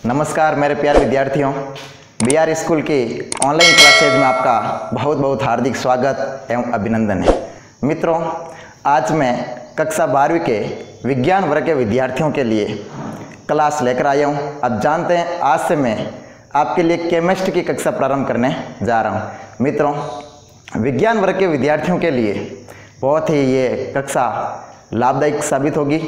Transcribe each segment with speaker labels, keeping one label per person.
Speaker 1: नमस्कार मेरे प्यारे विद्यार्थियों, बीआर स्कूल की ऑनलाइन क्लासेज में आपका बहुत बहुत हार्दिक स्वागत एवं अभिनंदन है। मित्रों, आज मैं कक्षा 12वीं के विज्ञान वर्ग के विद्यार्थियों के लिए क्लास लेकर आया हूँ। अब जानते हैं, आज से मैं आपके लिए केमिस्ट्री की कक्षा प्रारंभ करने जा रहा हूँ। मित्रों, विज्ञान वर्ग के विद्यार्थियों के लिए बहुत ही ये कक्षा लाभदायक साबित होगी,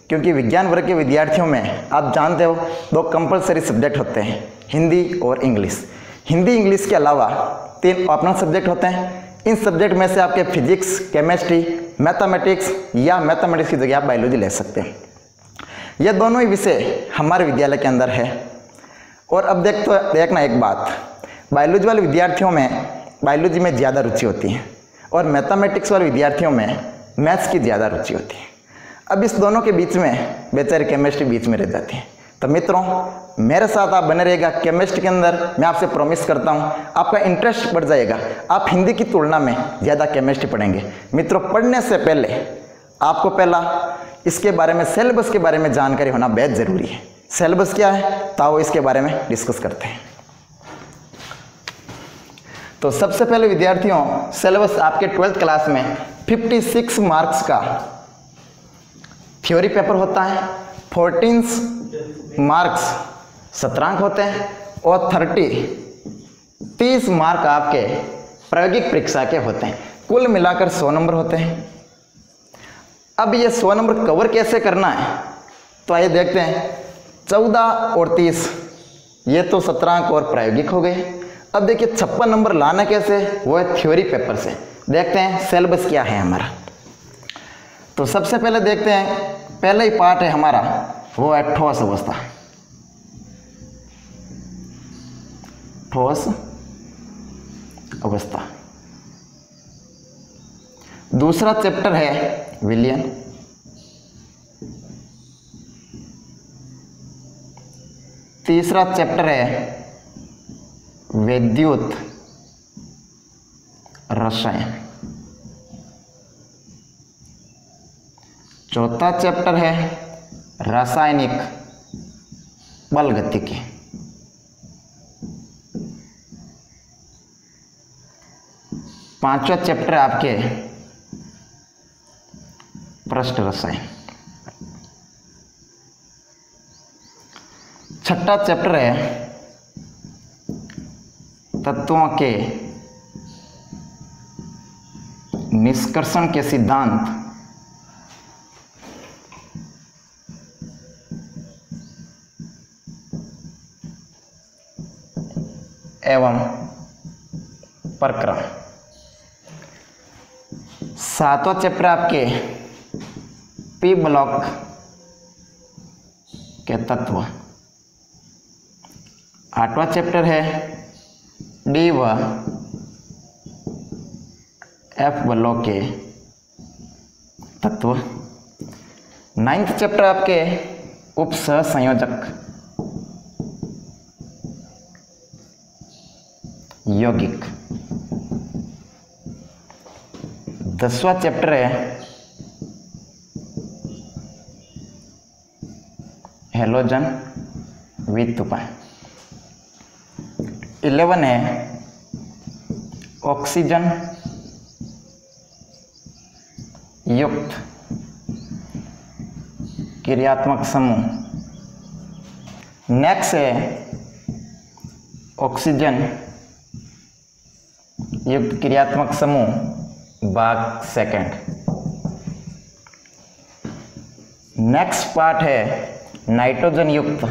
Speaker 1: क्योंकि विज्ञान वर्ग के विद्यार्थियों में आप जानते हो दो कंपलसरी सब्जेक्ट होते हैं, हिंदी और इंग्लिश। हिंदी इंग्लिश के अलावा 3 ऑप्शनल सब्जेक्ट होते हैं। इन सब्जेक्ट में से आपके फिजिक्स, केमिस्ट्री, मैथमेटिक्स या मैथमेटिक्स की जगह आप बायोलॉजी ले सकते हैं। ये दोनों ही विषय हमारे विद्यालय के अंदर है। और अब देखना एक बात, बायोलॉजी वाले विद्यार्थियों में बायोलॉजी में ज़्यादा रुचि होती है और मैथमेटिक्स वाले विद्यार्थियों में मैथ्स की ज़्यादा रुचि होती है। अब इस दोनों के बीच में बेचारे केमिस्ट्री बीच में रह जाती है। तो मित्रों, मेरे साथ आप बने रहिएगा। केमिस्ट्री के अंदर मैं आपसे प्रॉमिस करता हूँ आपका इंटरेस्ट बढ़ जाएगा। आप हिंदी की तुलना में ज़्यादा केमिस्ट्री पढ़ेंगे। मित्रों, पढ़ने से पहले आपको पहला इसके बारे में, सिलेबस के बारे में जानकारी होना बेहद ज़रूरी है। सिलेबस क्या है, तो आओ इसके बारे में डिस्कस करते हैं। तो सबसे पहले विद्यार्थियों, सिलेबस आपके 12th क्लास में 56 मार्क्स का थ्योरी पेपर होता है, 14 मार्क्स सत्रांक होते हैं और 30 मार्क आपके प्रायोगिक परीक्षा के होते हैं। कुल मिलाकर 100 नंबर होते हैं। अब ये 100 नंबर कवर कैसे करना है, तो आइए देखते हैं। 14 और 30 ये तो सत्रांक और प्रायोगिक हो गए। अब देखिए 56 नंबर लाना कैसे, वो है थ्योरी पेपर से। देखते हैं सिलेबस क्या है हमारा। तो सबसे पहले देखते हैं, पहला ही पार्ट है हमारा, वो है ठोस अवस्था। ठोस अवस्था। दूसरा चैप्टर है विलयन। तीसरा चैप्टर है विद्युत रसायन। चौथा चैप्टर है रासायनिक बलगतिकी। पांचवा चैप्टर है आपके पृष्ठ रसायन। छठा चैप्टर है तत्वों के निष्कर्षण के सिद्धांत एवं प्रक्रम। सातवां चैप्टर आपके पी ब्लॉक के तत्व। आठवां चैप्टर है डी व एफ ब्लॉक के तत्व। 9th चैप्टर आपके उप सहसंयोजक यौगिक। 10वां चैप्टर है हेलोजन विथ उपाय। 11 है ऑक्सीजन युक्त क्रियात्मक समूह। नेक्स्ट है ऑक्सीजन युक्त क्रियात्मक समूह भाग 2। नेक्स्ट पार्ट है नाइट्रोजन युक्त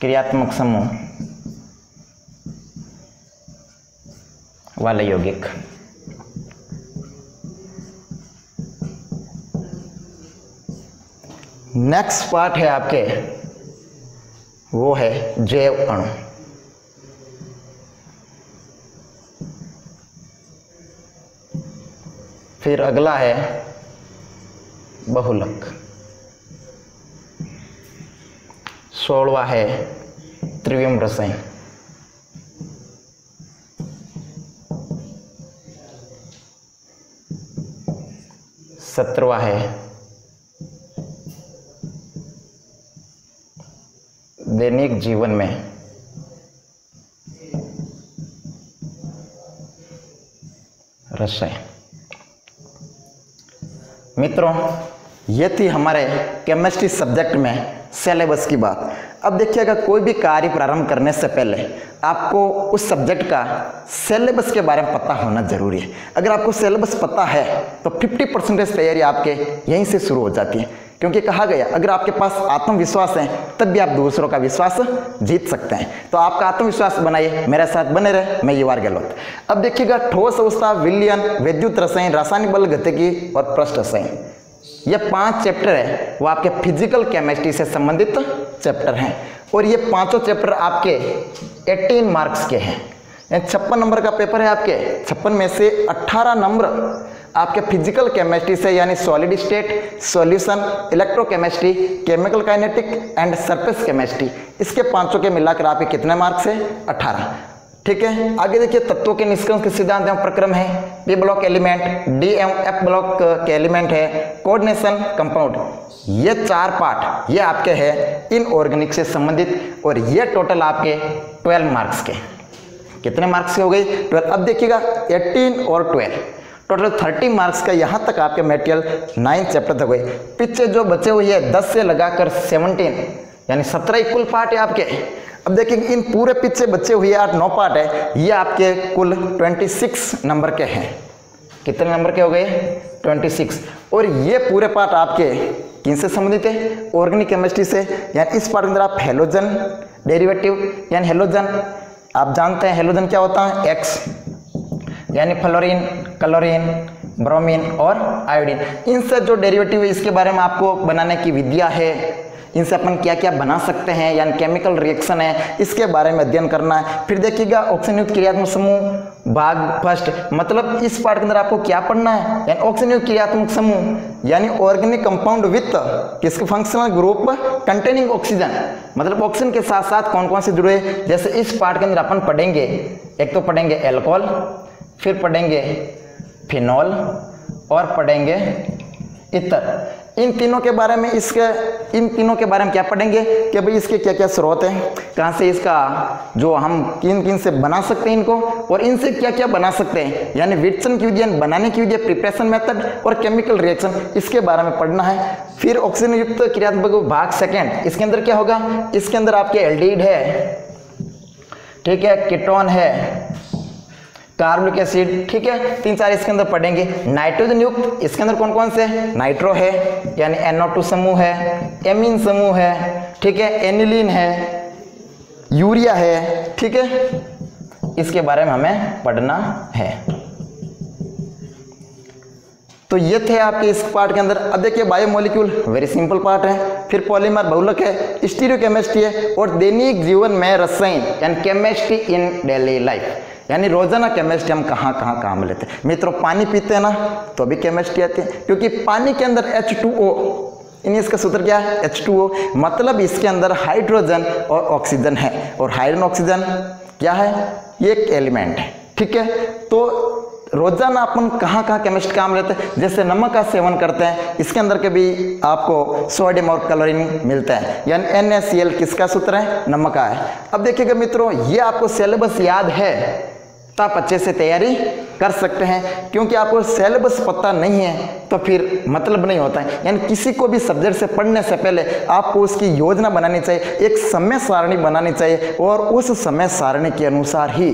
Speaker 1: क्रियात्मक समूह वाले यौगिक। नेक्स्ट पार्ट है आपके, वो है जैव अणु। फिर अगला है बहुलक। 16वां है त्रिविम रसायन। 17वां है दैनिक जीवन में रसायन। मित्रों, ये थी हमारे केमिस्ट्री सब्जेक्ट में सिलेबस की बात। अब देखिएगा, कोई भी कार्य प्रारंभ करने से पहले आपको उस सब्जेक्ट का सिलेबस के बारे में पता होना जरूरी है। अगर आपको सिलेबस पता है तो 50% तैयारी आपके यहीं से शुरू हो जाती है, क्योंकि कहा गया अगर आपके पास आत्मविश्वास है तब भी आप दूसरों का विश्वास जीत सकते हैं। तो आपका आत्मविश्वास बनाइए, मेरे साथ बने रहे। मैं युवा गहलोत। अब देखिएगा, ठोस अवस्था, विलयन, विद्युत रसायन, रासायनिक बल गतिकी और पृष्ठ रसायन, ये 5 चैप्टर है वो आपके फिजिकल केमिस्ट्री से संबंधित चैप्टर हैं। और ये पांचों चैप्टर आपके 18 मार्क्स के हैं। 56 नंबर का पेपर है आपके। 56 में से 18 नंबर आपके फिजिकल केमिस्ट्री से, यानी solid state, solution, electrochemistry, chemical kinetic and surface chemistry, इसके पांचों के मिलाकर आपके कितने मार्क्स है? 18। ठीक है, आगे देखिए, तत्वों के निष्कर्ष के सिद्धांत एवं प्रक्रम है, पी ब्लॉक एलिमेंट, डी एवं एफ ब्लॉक के एलिमेंट है, कोऑर्डिनेशन, कंपाउंड, ये 4 पार्ट ये आपके हैं इनऑर्गेनिक से संबंधित। और ये टोटल आपके 12 मार्क्स के। कितने मार्क्स के हो गए? 12। अब देखिएगा, 18 और 12 टोटल 30 मार्क्स का यहाँ तक आपके मटेरियल 9 चैप्टर तक हुए। पीछे जो बचे हुए है 10 से लगाकर 17 यानी 17 कुल पार्ट है आपके। अब देखिए, इन पूरे पीछे बचे हुए 8-9 पार्ट है, ये आपके कुल 26 नंबर के हैं। कितने नंबर के हो गए? 26। और ये पूरे पार्ट आपके किन से संबंधित है? ऑर्गेनिक केमिस्ट्री से। यानी इस पार्ट के अंदर आप हेलोजन डेरिवेटिव, यानी हेलोजन आप जानते हैं हेलोजन क्या होता है? एक्स, यानी फ्लोरीन, क्लोरीन, ब्रोमीन और आयोडीन, इनसे जो डेरिवेटिव है इसके बारे में आपको बनाने की विद्या है। इनसे अपन क्या क्या बना सकते हैं, यानी केमिकल रिएक्शन है, इसके बारे में अध्ययन करना है। फिर देखिएगा, ऑक्सीजन युक्त क्रियात्मक समूह भाग फर्स्ट, मतलब इस पार्ट के अंदर आपको क्या पढ़ना है? यानी ऑक्सीजन युक्त क्रियात्मक समूह, यानी ऑर्गेनिक कंपाउंड विथ किसके फंक्शनल ग्रुप कंटेनिंग ऑक्सीजन, मतलब ऑक्सीजन के साथ साथ कौन कौन से जुड़े। जैसे इस पार्ट के अंदर अपन पढ़ेंगे, एक तो पढ़ेंगे एल्कोहल, फिर पढ़ेंगे फिनॉल और पढ़ेंगे इतर। इन तीनों के बारे में क्या पढ़ेंगे कि भाई इसके क्या क्या स्रोत हैं, कहाँ से इसका जो हम किन किन से बना सकते हैं इनको, और इनसे क्या क्या बना सकते हैं, यानी विट्सन की विधि, बनाने की विधि, प्रिपरेशन मेथड और केमिकल रिएक्शन, इसके बारे में पढ़ना है। फिर ऑक्सीजन युक्त क्रियात्मक भाग सेकेंड, इसके अंदर क्या होगा? इसके अंदर आपके एल्डिहाइड है, ठीक है, कीटोन है, कार्बोनिक एसिड, ठीक है, 3-4 इसके अंदर पढ़ेंगे। नाइट्रोजन युक्त, इसके अंदर कौन कौन से? नाइट्रो है, यानी NO2 समूह है, एमीन समूह है, ठीक है, एनिलीन है, यूरिया है, ठीक है, इसके बारे में हमें पढ़ना है। तो ये थे आपके इस पार्ट के अंदर। अब देखिए, बायोमोलिक्यूल वेरी सिंपल पार्ट है, फिर पॉलीमर बहुलक है, स्टीरियोकेमिस्ट्री है, और दैनिक जीवन में रसायन, यानी केमिस्ट्री इन डेली लाइफ, यानी रोजाना केमिस्ट्री हम कहाँ कहाँ काम लेते हैं। मित्रों, पानी पीते हैं ना तो भी केमिस्ट्री आती है, क्योंकि पानी के अंदर H2O, इन इसका सूत्र क्या है? H2O, मतलब इसके अंदर हाइड्रोजन और ऑक्सीजन है, और हाइड्रोजन ऑक्सीजन क्या है? ये एक एलिमेंट है, ठीक है। तो रोजाना अपन कहाँ कहाँ केमिस्ट्री काम लेते हैं, जैसे नमक का सेवन करते हैं, इसके अंदर के भी आपको सोडियम और क्लोरीन मिलता है, यानी NaCl किसका सूत्र है? नमक का है। अब देखिएगा मित्रों, ये आपको सिलेबस याद है तो आप अच्छे से तैयारी कर सकते हैं, क्योंकि आपको सिलेबस पता नहीं है तो फिर मतलब नहीं होता है। यानी किसी को भी सब्जेक्ट से पढ़ने से पहले आपको उसकी योजना बनानी चाहिए, एक समय सारणी बनानी चाहिए, और उस समय सारणी के अनुसार ही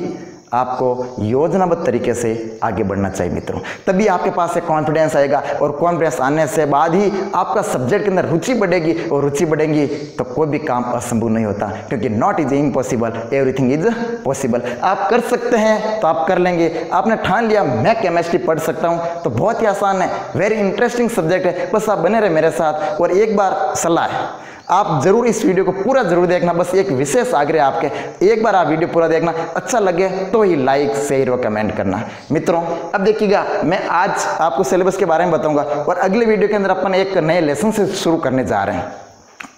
Speaker 1: आपको योजनाबद्ध तरीके से आगे बढ़ना चाहिए मित्रों। तभी आपके पास एक कॉन्फिडेंस आएगा, और कॉन्फिडेंस आने से बाद ही आपका सब्जेक्ट के अंदर रुचि बढ़ेगी, और रुचि बढ़ेगी तो कोई भी काम असंभव नहीं होता, क्योंकि not is impossible, everything is possible. आप कर सकते हैं तो आप कर लेंगे। आपने ठान लिया मैं केमिस्ट्री पढ़ सकता हूँ, तो बहुत ही आसान है, वेरी इंटरेस्टिंग सब्जेक्ट है, बस आप बने रहे मेरे साथ। और एक बार सलाह है, आप जरूर इस वीडियो को पूरा जरूर देखना, बस एक विशेष आग्रह आपके, एक बार आप वीडियो पूरा देखना, अच्छा लगे तो ही लाइक, शेयर और कमेंट करना। मित्रों, अब देखिएगा, मैं आज आपको सिलेबस के बारे में बताऊंगा, और अगले वीडियो के अंदर अपन एक नए लेसन से शुरू करने जा रहे हैं।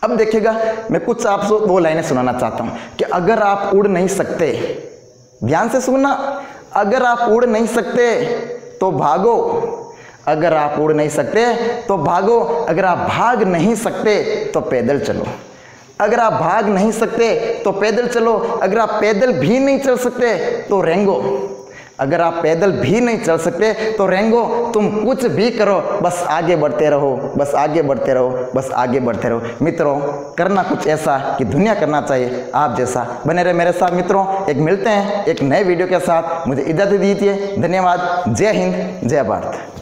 Speaker 1: अब देखिएगा, मैं कुछ आपको 2 लाइनें सुनाना चाहता हूं कि अगर आप उड़ नहीं सकते, ध्यान से सुनना, अगर आप उड़ नहीं सकते तो भागो, अगर आप उड़ नहीं सकते तो भागो, अगर आप भाग नहीं सकते तो पैदल चलो। अगर आप भाग नहीं सकते तो पैदल चलो, अगर आप पैदल भी नहीं चल सकते तो रेंगो। अगर आप पैदल भी नहीं चल सकते तो रेंगो। तुम कुछ भी करो, बस आगे बढ़ते रहो, बस आगे बढ़ते रहो, बस आगे बढ़ते रहो। मित्रों, करना कुछ ऐसा कि दुनिया करना चाहिए आप जैसा। बने रहे मेरे साथ मित्रों। एक मिलते हैं एक नए वीडियो के साथ। मुझे इजाज़त दीजिए। धन्यवाद। जय हिंद, जय भारत।